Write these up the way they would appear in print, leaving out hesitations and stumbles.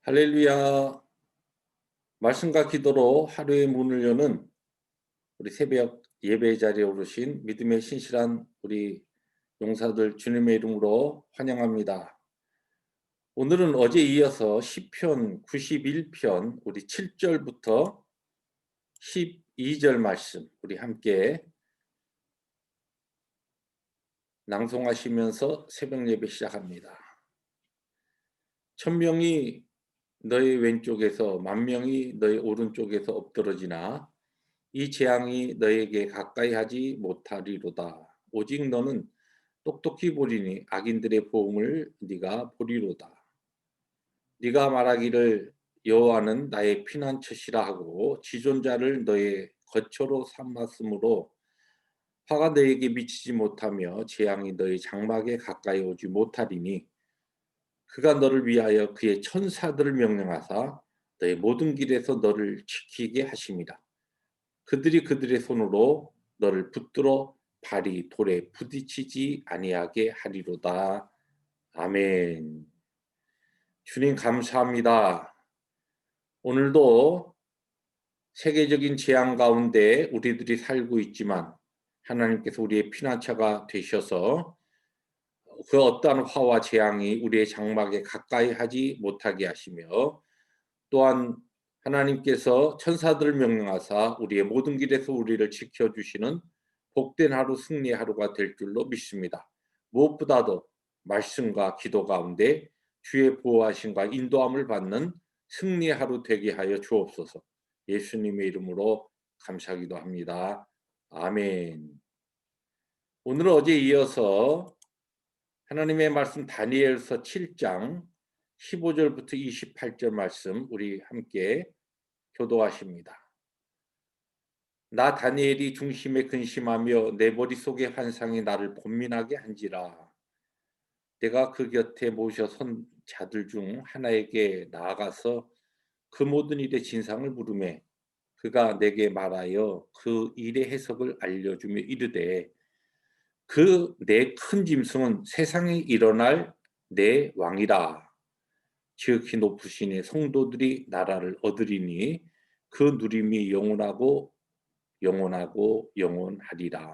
할렐루야. 말씀과 기도로 하루의 문을 여는 우리 새벽 예배 자리에 오르신 믿음의 신실한 우리 용사들 주님의 이름으로 환영합니다. 오늘은 어제 이어서 시편 91편 우리 7절부터 12절 말씀 우리 함께 낭송하시면서 새벽 예배 시작합니다. 천명이 너의 왼쪽에서 만명이 너의 오른쪽에서 엎드러지나 이 재앙이 너에게 가까이 하지 못하리로다. 오직 너는 똑똑히 보리니 악인들의 보응을 네가 보리로다. 네가 말하기를 여호와는 나의 피난처시라 하고 지존자를 너의 거처로 삼았으므로 화가 너에게 미치지 못하며 재앙이 너의 장막에 가까이 오지 못하리니 그가 너를 위하여 그의 천사들을 명령하사 너의 모든 길에서 너를 지키게 하심이라. 그들이 그들의 손으로 너를 붙들어 발이 돌에 부딪히지 아니하게 하리로다. 아멘. 주님 감사합니다. 오늘도 세계적인 재앙 가운데 우리들이 살고 있지만 하나님께서 우리의 피난처가 되셔서 그 어떠한 화와 재앙이 우리의 장막에 가까이 하지 못하게 하시며 또한 하나님께서 천사들을 명령하사 우리의 모든 길에서 우리를 지켜주시는 복된 하루 승리의 하루가 될 줄로 믿습니다. 무엇보다도 말씀과 기도 가운데 주의 보호하심과 인도함을 받는 승리의 하루 되게 하여 주옵소서. 예수님의 이름으로 감사하기도 합니다. 아멘. 오늘은 어제 이어서 하나님의 말씀 다니엘서 7장 15절부터 28절 말씀 우리 함께 교도하십니다. 나 다니엘이 중심에 근심하며 내 머릿속의 환상이 나를 고민하게 한지라. 내가 그 곁에 모셔 선 자들 중 하나에게 나아가서 그 모든 일의 진상을 물으매 그가 내게 말하여 그 일의 해석을 알려주며 이르되 그 내 큰 짐승은 세상에 일어날 내 왕이라. 지극히 높으신 이 성도들이 나라를 얻으리니 그 누림이 영원하고 영원하고 영원하리라.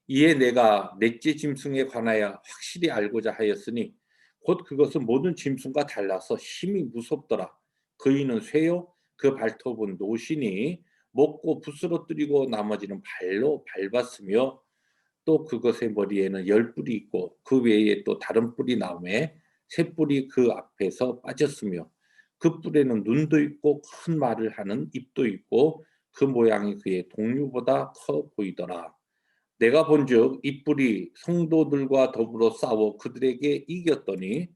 이에 내가 넷째 짐승에 관하여 확실히 알고자 하였으니 곧 그것은 모든 짐승과 달라서 심히 무섭더라. 그이는 쇠요 그 발톱은 노시니 먹고 부스러뜨리고 나머지는 발로 밟았으며 또 그것의 머리에는 열 뿔이 있고 그 외에 또 다른 뿔이 나오매 새 뿔이 그 앞에서 빠졌으며 그 뿔에는 눈도 있고 큰 말을 하는 입도 있고 그 모양이 그의 동류보다 커 보이더라. 내가 본즉 이 뿔이 성도들과 더불어 싸워 그들에게 이겼더니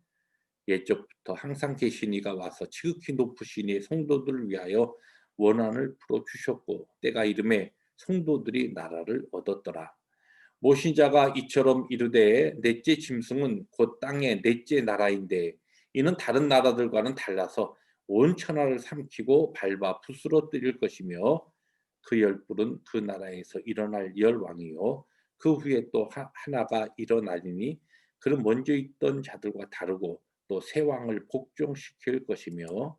옛적부터 항상 계신 이가 와서 지극히 높으신 이의 성도들을 위하여 원한을 풀어 주셨고 때가 이름에 성도들이 나라를 얻었더라. 모신자가 이처럼 이르되 넷째 짐승은 곧 땅의 넷째 나라인데 이는 다른 나라들과는 달라서 온 천하를 삼키고 밟아 부스러뜨릴 것이며 그 열불은 그 나라에서 일어날 열 왕이요 그 후에 또 하나가 일어나리니 그는 먼저 있던 자들과 다르고 또 새 왕을 복종시킬 것이며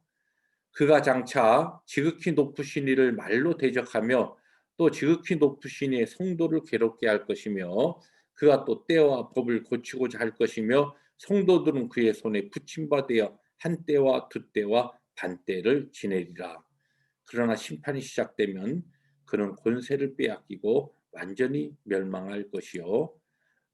그가 장차 지극히 높으신 이를 말로 대적하며 또 지극히 높으신 이의 성도를 괴롭게 할 것이며 그가 또 때와 법을 고치고자 할 것이며 성도들은 그의 손에 붙임받아 한 때와 두 때와 반 때를 지내리라. 그러나 심판이 시작되면 그는 권세를 빼앗기고 완전히 멸망할 것이요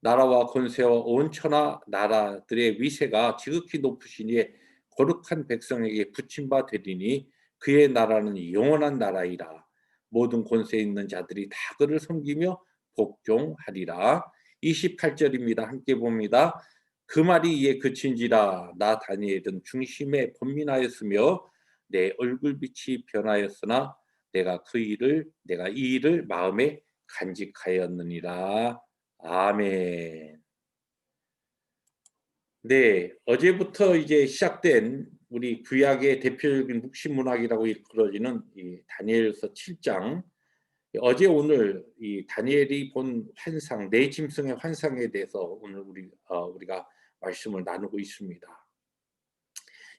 나라와 권세와 온 천하 나라들의 위세가 지극히 높으신 이의 거룩한 백성에게 붙임 바 되리니 그의 나라는 영원한 나라이라. 모든 권세 있는 자들이 다 그를 섬기며 복종하리라. 28절입니다. 함께 봅니다. 그 말이 이에 그친지라 나 다니엘은 중심에 번민하였으며 내 얼굴빛이 변하였으나 내가 이 일을 마음에 간직하였느니라. 아멘. 네, 어제부터 이제 시작된 우리 구약의 대표적인 묵시 문학이라고 일컬어지는 이 다니엘서 7장. 어제 오늘 이 다니엘이 본 환상, 네 짐승의 환상에 대해서 오늘 우리가 말씀을 나누고 있습니다.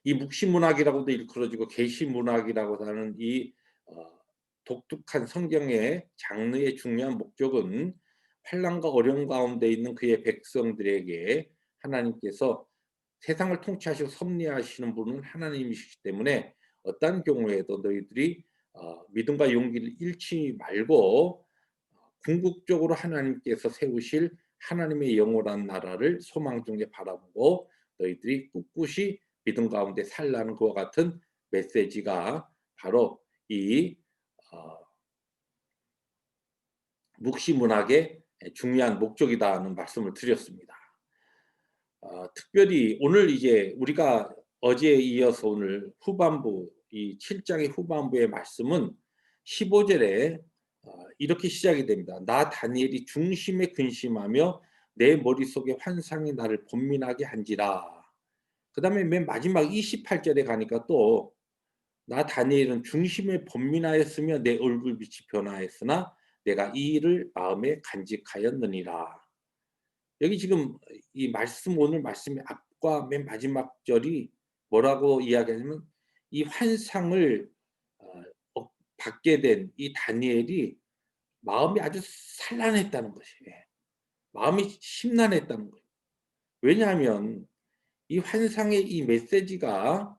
이 묵시문학이라고도 일컬어지고 계시문학이라고 하는 이 독특한 성경의 장르의 중요한 목적은 환난과 어려움 가운데 있는 그의 백성들에게 하나님께서 세상을 통치하시고 섭리하시는 분은 하나님이시기 때문에 어떠한 경우에도 너희들이 믿음과 용기를 잃지 말고 궁극적으로 하나님께서 세우실 하나님의 영원한 나라를 소망 중에 바라보고 너희들이 꿋꿋이 믿음 가운데 살라는 그와 같은 메시지가 바로 이 어 묵시문학의 중요한 목적이다는 말씀을 드렸습니다. 특별히 오늘 이제 우리가 어제에 이어서 오늘 후반부 이 7 장의 후반부의 말씀은 15 절에 이렇게 시작이 됩니다. "나 다니엘이 중심에 근심하며 내 머릿속에 환상이 나를 번민하게 한지라." 그다음에 맨 마지막 28 절에 가니까 또 "나 다니엘은 중심에 번민하였으며 내 얼굴빛이 변화하였으나 내가 이 일을 마음에 간직하였느니라." 여기 지금 이 말씀 오늘 말씀의 앞과 맨 마지막 절이 뭐라고 이야기하냐면 이 환상을 어 받게 된 이 다니엘이 마음이 아주 산란했다는 것이에요. 마음이 심란했다는 거예요. 왜냐하면 이 환상의 이 메시지가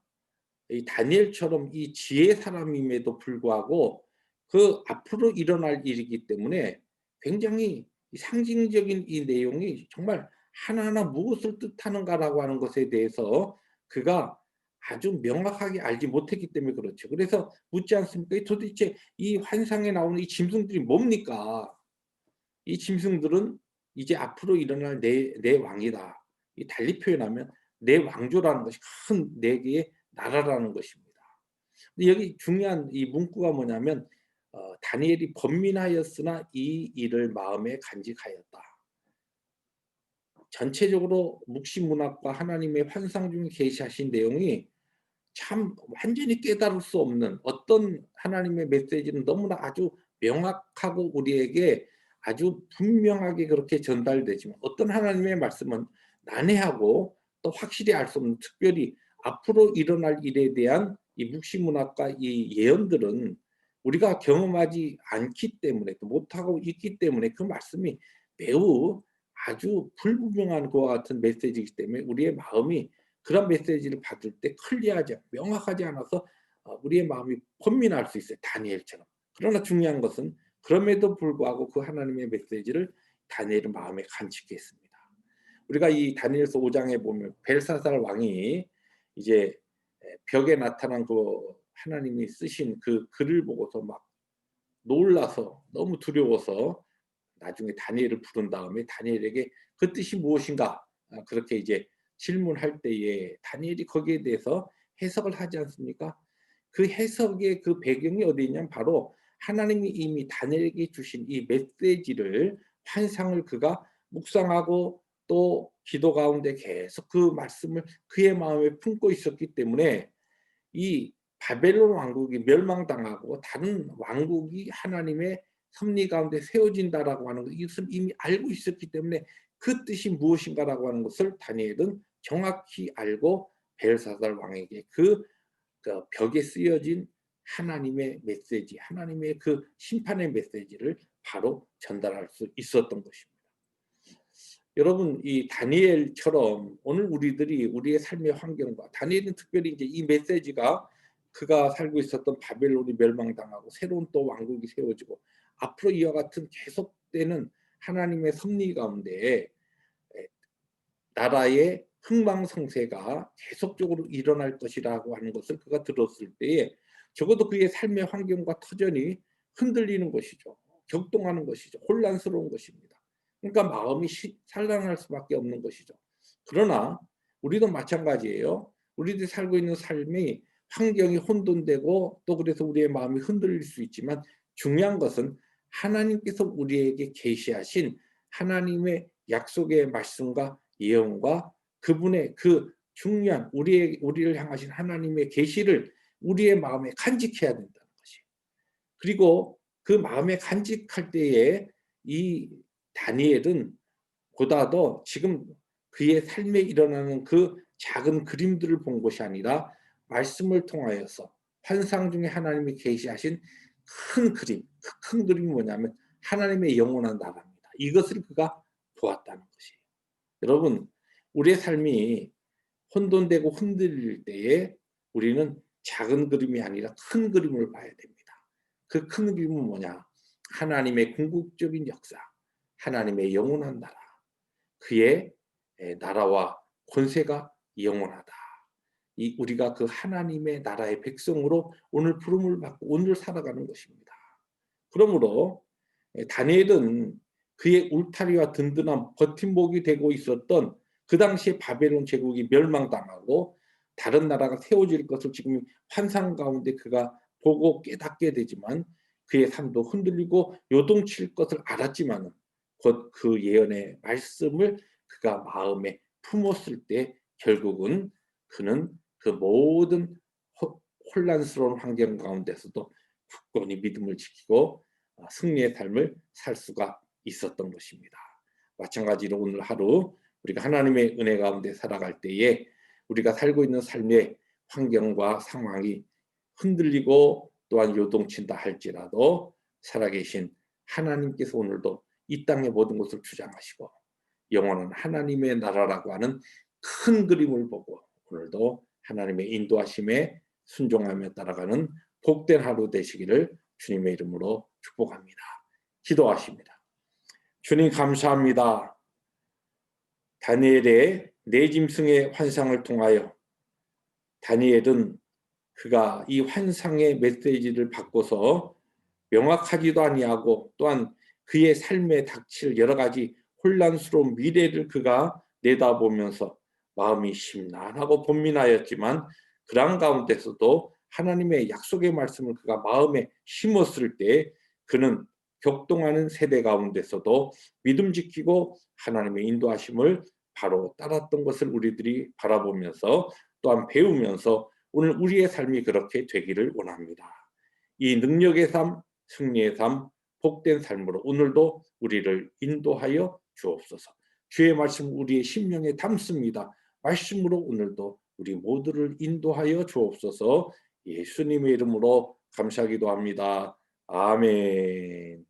이 다니엘처럼 이 지혜의 사람임에도 불구하고 그 앞으로 일어날 일이기 때문에 굉장히 이 상징적인 이 내용이 정말 하나하나 무엇을 뜻하는가라고 하는 것에 대해서 그가 아주 명확하게 알지 못했기 때문에 그렇죠. 그래서 묻지 않습니까? 이 도대체 이 환상에 나오는 이 짐승들이 뭡니까? 이 짐승들은 이제 앞으로 일어날 내 왕이다. 이 달리 표현하면 내 왕조라는 것이 큰 네 개의 나라라는 것입니다. 근데 여기 중요한 이 문구가 뭐냐면 다니엘이 번민하였으나 이 일을 마음에 간직하였다. 전체적으로 묵시문학과 하나님의 환상 중에 계시하신 내용이 참 완전히 깨달을 수 없는 어떤 하나님의 메시지는 너무나 아주 명확하고 우리에게 아주 분명하게 그렇게 전달되지만 어떤 하나님의 말씀은 난해하고 또 확실히 알 수 없는 특별히 앞으로 일어날 일에 대한 이 묵시문학과 이 예언들은 우리가 경험하지 않기 때문에 또 못하고 있기 때문에 그 말씀이 매우 아주 불분명한 것과 같은 메시지이기 때문에 우리의 마음이 그런 메시지를 받을 때 클리어하지 명확하지 않아서 우리의 마음이 번민할 수 있어요, 다니엘처럼. 그러나 중요한 것은 그럼에도 불구하고 그 하나님의 메시지를 다니엘은 마음에 간직했습니다. 우리가 이 다니엘서 5 장에 보면 벨사살 왕이 이제 벽에 나타난 그 하나님이 쓰신 그 글을 보고서 막 놀라서 너무 두려워서 나중에 다니엘을 부른 다음에 다니엘에게 "그 뜻이 무엇인가?" 그렇게 이제 질문할 때에 다니엘이 거기에 대해서 해석을 하지 않습니까? 그 해석의 그 배경이 어디 있냐면 바로 하나님이 이미 다니엘에게 주신 이 메시지를 환상을 그가 묵상하고 또 기도 가운데 계속 그 말씀을 그의 마음에 품고 있었기 때문에 이 바벨론 왕국이 멸망당하고 다른 왕국이 하나님의 섭리 가운데 세워진다라고 하는 것 이것을 이미 알고 있었기 때문에 그 뜻이 무엇인가라고 하는 것을 다니엘은 정확히 알고 벨사살 왕에게 그 벽에 쓰여진 하나님의 메시지, 하나님의 그 심판의 메시지를 바로 전달할 수 있었던 것입니다. 여러분 이 다니엘처럼 오늘 우리들이 우리의 삶의 환경과 다니엘은 특별히 이제 이 메시지가 그가 살고 있었던 바벨론이 멸망당하고 새로운 또 왕국이 세워지고 앞으로 이와 같은 계속되는 하나님의 섭리 가운데 나라의 흥망성쇠가 계속적으로 일어날 것이라고 하는 것을 그가 들었을 때에 적어도 그의 삶의 환경과 터전이 흔들리는 것이죠. 격동하는 것이죠. 혼란스러운 것입니다. 그러니까 마음이 산란할 수밖에 없는 것이죠. 그러나 우리도 마찬가지예요. 우리들이 살고 있는 삶이 환경이 혼돈되고 또 그래서 우리의 마음이 흔들릴 수 있지만 중요한 것은 하나님께서 우리에게 계시하신 하나님의 약속의 말씀과 예언과 그분의 그 중요한 우리를 향하신 하나님의 계시를 우리의 마음에 간직해야 된다는 것이에요. 그리고 그 마음에 간직할 때에 이 다니엘은 보다도 지금 그의 삶에 일어나는 그 작은 그림들을 본 것이 아니라 말씀을 통하여서 환상 중에 하나님이 계시하신 큰 그림, 그 큰 그림이 뭐냐면 하나님의 영원한 나라입니다. 이것을 그가 보았다는 것이에요. 여러분, 우리의 삶이 혼돈되고 흔들릴 때에 우리는 작은 그림이 아니라 큰 그림을 봐야 됩니다. 그 큰 그림은 뭐냐? 하나님의 궁극적인 역사, 하나님의 영원한 나라, 그의 나라와 권세가 영원하다. 이 우리가 그 하나님의 나라의 백성으로 오늘 부름을 받고 오늘 살아가는 것입니다. 그러므로 다니엘은 그의 울타리와 든든한 버팀목이 되고 있었던 그 당시에 바벨론 제국이 멸망당하고 다른 나라가 세워질 것을 지금 환상 가운데 그가 보고 깨닫게 되지만 그의 삶도 흔들리고 요동칠 것을 알았지만 곧 그 예언의 말씀을 그가 마음에 품었을 때 결국은 그는 그 모든 혼란스러운 환경 가운데서도 굳건히 믿음을 지키고 승리의 삶을 살 수가 있었던 것입니다. 마찬가지로 오늘 하루 우리가 하나님의 은혜 가운데 살아갈 때에 우리가 살고 있는 삶의 환경과 상황이 흔들리고 또한 요동친다 할지라도 살아계신 하나님께서 오늘도 이 땅의 모든 것을 주장하시고 영원한 하나님의 나라라고 하는 큰 그림을 보고 오늘도 하나님의 인도하심에 순종하며 따라가는 복된 하루 되시기를 주님의 이름으로 축복합니다. 기도하십니다. 주님 감사합니다. 다니엘의 네 짐승의 환상을 통하여 다니엘은 그가 이 환상의 메시지를 바꿔서 명확하지도 아니하고 또한 그의 삶에 닥칠 여러 가지 혼란스러운 미래를 그가 내다보면서 마음이 심란하고 번민하였지만 그런 가운데서도 하나님의 약속의 말씀을 그가 마음에 심었을 때 그는 격동하는 세대 가운데서도 믿음 지키고 하나님의 인도하심을 바로 따랐던 것을 우리들이 바라보면서 또한 배우면서 오늘 우리의 삶이 그렇게 되기를 원합니다. 이 능력의 삶, 승리의 삶, 복된 삶으로 오늘도 우리를 인도하여 주옵소서. 주의 말씀 우리의 심령에 담습니다. 말씀으로 오늘도 우리 모두를 인도하여 주옵소서. 예수님의 이름으로 감사하기도 합니다. 아멘.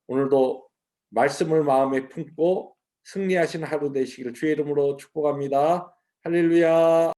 오늘도 말씀을 마음에 품고 승리하신 하루 되시기를 주의 이름으로 축복합니다. 할렐루야.